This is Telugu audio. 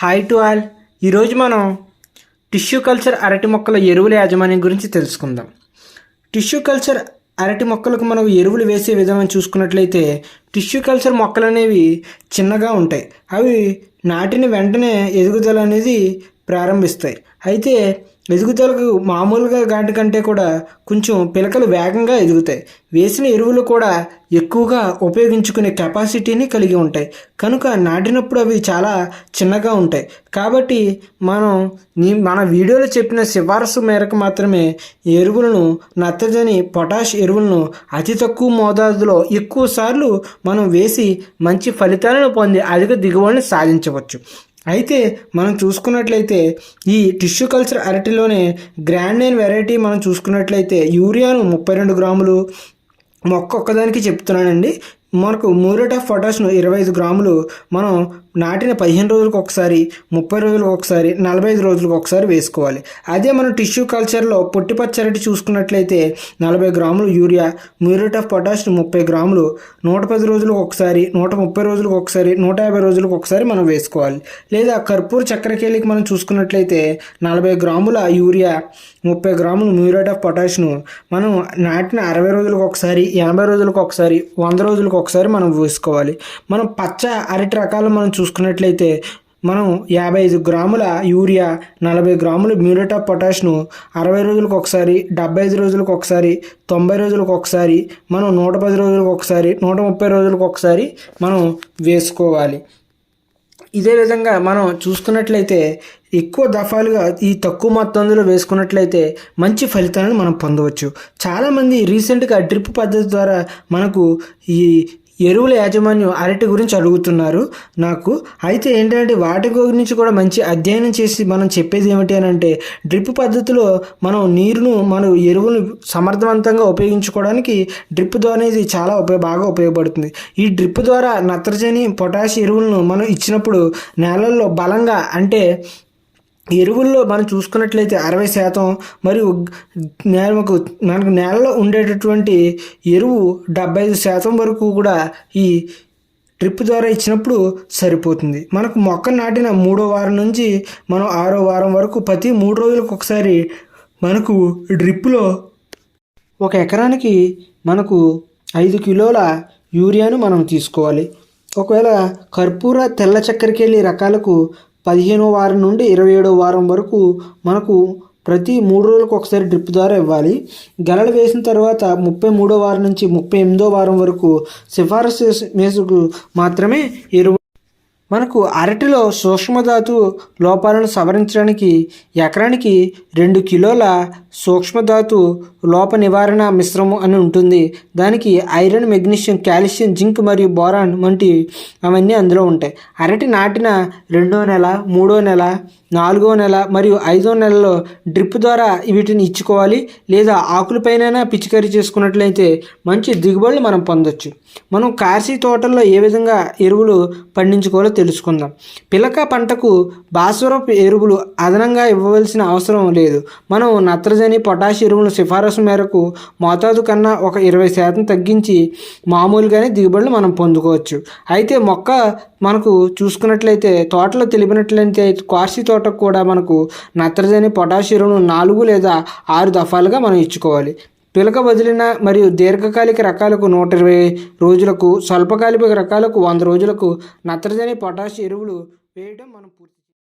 Hi to all. ఈరోజు మనం టిష్యూ కల్చర్ అరటి మొక్కల ఎరువుల యాజమాన్యం గురించి తెలుసుకుందాం. టిష్యూ కల్చర్ అరటి మొక్కలకు మనం ఎరువులు వేసే విధానం చూసుకున్నట్లయితే టిష్యూ కల్చర్ మొక్కలు అనేవి చిన్నగా ఉంటాయి. అవి నాటిన వెంటనే ఎదుగుదల అనేది ప్రారంభిస్తాయి. అయితే ఎదుగుదలకు మామూలుగా వాటి కంటే కూడా కొంచెం పిలకలు వేగంగా ఎదుగుతాయి. వేసిన ఎరువులు కూడా ఎక్కువగా ఉపయోగించుకునే కెపాసిటీని కలిగి ఉంటాయి. కనుక నాటినప్పుడు అవి చాలా చిన్నగా ఉంటాయి. కాబట్టి మన వీడియోలో చెప్పిన సిఫారసు మేరకు మాత్రమే ఎరువులను నత్రజని, పొటాష్ ఎరువులను అతి తక్కువ మోతాదులో ఎక్కువ సార్లు మనం వేసి మంచి ఫలితాలను పొంది అధిక దిగుబడిని సాధించవచ్చు. అయితే మనం చూసుకున్నట్లయితే ఈ టిష్యూ కల్చర్ అరటిలోనే గ్రాండ్ నైన్ వెరైటీ మనం చూసుకున్నట్లయితే యూరియాను 32 గ్రాములు, మొక్క ఒక్కదానికి చెప్తున్నానండి. మనకు మ్యూరేట్ ఆఫ్ పొటాష్ను 25 గ్రాములు మనం నాటిన 15 రోజులకు ఒకసారి, 30 రోజులకు ఒకసారి, 45 రోజులకు ఒకసారి వేసుకోవాలి. అదే మనం టిష్యూ కల్చర్లో పొట్టిపచ్చి అరటి చూసుకున్నట్లయితే 40 గ్రాములు యూరియా, మ్యూరేట్ ఆఫ్ పొటాష్ 30 గ్రాములు 110 రోజులకు ఒకసారి, 130 రోజులకు ఒకసారి, 150 రోజులకు ఒకసారి మనం వేసుకోవాలి. లేదా కర్పూర చక్కెరకేళికి మనం చూసుకున్నట్లయితే 40 గ్రాముల యూరియా, 30 గ్రాములు మ్యూరేట్ ఆఫ్ పొటాష్ను మనం నాటిన 60 రోజులకు ఒకసారి, 80 రోజులకు ఒకసారి, 100 రోజులకు ఒకసారి మనం వేసుకోవాలి. మనం పచ్చ అరటి రకాలు మనం చూసుకున్నట్లయితే మనం 55 గ్రాముల యూరియా, 40 గ్రాములు మ్యూరేట్ ఆఫ్ పొటాష్ను 60 రోజులకు ఒకసారి, 75 రోజులకు ఒకసారి, 90 రోజులకు ఒకసారి, మనం 110 రోజులకు ఒకసారి, 130 రోజులకు ఒకసారి మనం వేసుకోవాలి. ఇదే విధంగా మనం చూసుకున్నట్లయితే ఎక్కువ దఫాలుగా ఈ తక్కువ మొత్తంలో వేసుకున్నట్లయితే మంచి ఫలితాలను మనం పొందవచ్చు. చాలామంది రీసెంట్గా డ్రిప్ పద్ధతి ద్వారా మనకు ఈ ఎరువుల యాజమాన్యం అరటి గురించి అడుగుతున్నారు నాకు. అయితే ఏంటంటే వాటి గురించి కూడా మంచి అధ్యయనం చేసి మనం చెప్పేది ఏమిటి అని అంటే డ్రిప్ పద్ధతిలో మనం నీరును ఎరువులను సమర్థవంతంగా ఉపయోగించుకోవడానికి డ్రిప్ ద్వారా అనేది చాలా బాగా ఉపయోగపడుతుంది. ఈ డ్రిప్ ద్వారా నత్రజని, పొటాష్ ఎరువులను మనం ఇచ్చినప్పుడు నేలల్లో బలంగా అంటే ఎరువుల్లో మనం చూసుకున్నట్లయితే 60% మరియు మనకు నేలలో ఉండేటటువంటి ఎరువు 75% వరకు కూడా ఈ డ్రిప్ ద్వారా ఇచ్చినప్పుడు సరిపోతుంది. మనకు మొక్క నాటిన 3వ వారం నుంచి మనం 6వ వారం వరకు ప్రతి 3 రోజులకు ఒకసారి మనకు డ్రిప్లో 1 ఎకరానికి మనకు 5 కిలోల యూరియాను మనం తీసుకోవాలి. ఒకవేళ కర్పూర తెల్ల చక్కెరకేళి రకాలకు 15వ వారం నుండి 27వ వారం వరకు మనకు ప్రతి 3 రోజులకు ఒకసారి డ్రిప్ ద్వారా ఇవ్వాలి. గెలలు వేసిన తర్వాత 33వ వారం నుంచి 38వ వారం వరకు సిఫారసు మేరకు మాత్రమే ఎరువు. మనకు అరటిలో సూక్ష్మధాతు లోపాలను సవరించడానికి ఎకరానికి 2 కిలోల సూక్ష్మధాతు లోప నివారణ మిశ్రమం అని ఉంటుంది. దానికి ఐరన్, మెగ్నీషియం, కాల్షియం, జింక్ మరియు బోరాన్ వంటి అవన్నీ అందులో ఉంటాయి. అరటి నాటిన 2వ నెల, 3వ నెల, 4వ నెల మరియు 5వ నెలలో డ్రిప్ ద్వారా వీటిని ఇచ్చుకోవాలి. లేదా ఆకులపైన పిచికారీ చేసుకున్నట్లయితే మంచి దిగుబడులు మనం పొందొచ్చు. మనం కార్సీ తోటల్లో ఏ విధంగా ఎరువులు పండించుకోవాలో తెలుసుకుందాం. పిలక పంటకు భాస్వరపు ఎరువులు అదనంగా ఇవ్వవలసిన అవసరం లేదు. మనం నత్రజని, పొటాష్ ఎరువులను సిఫారసు మేరకు మోతాదు కన్నా ఒక 20% తగ్గించి మామూలుగానే దిగుబడులు మనం పొందుకోవచ్చు. అయితే మొక్క మనకు చూసుకున్నట్లయితే తోటలో తెలిపినట్లయితే కార్సీ తోటకు కూడా మనకు నత్రజని, పొటాష్ ఎరువులను 4 లేదా 6 దఫాలుగా మనం ఇచ్చుకోవాలి. పిలక వదిలిన మరియు దీర్ఘకాలిక రకాలకు 120 రోజులకు, స్వల్పకాలిక రకాలకు 100 రోజులకు నత్రజని, పొటాష్ ఎరువులు వేయడం మనం పూర్తి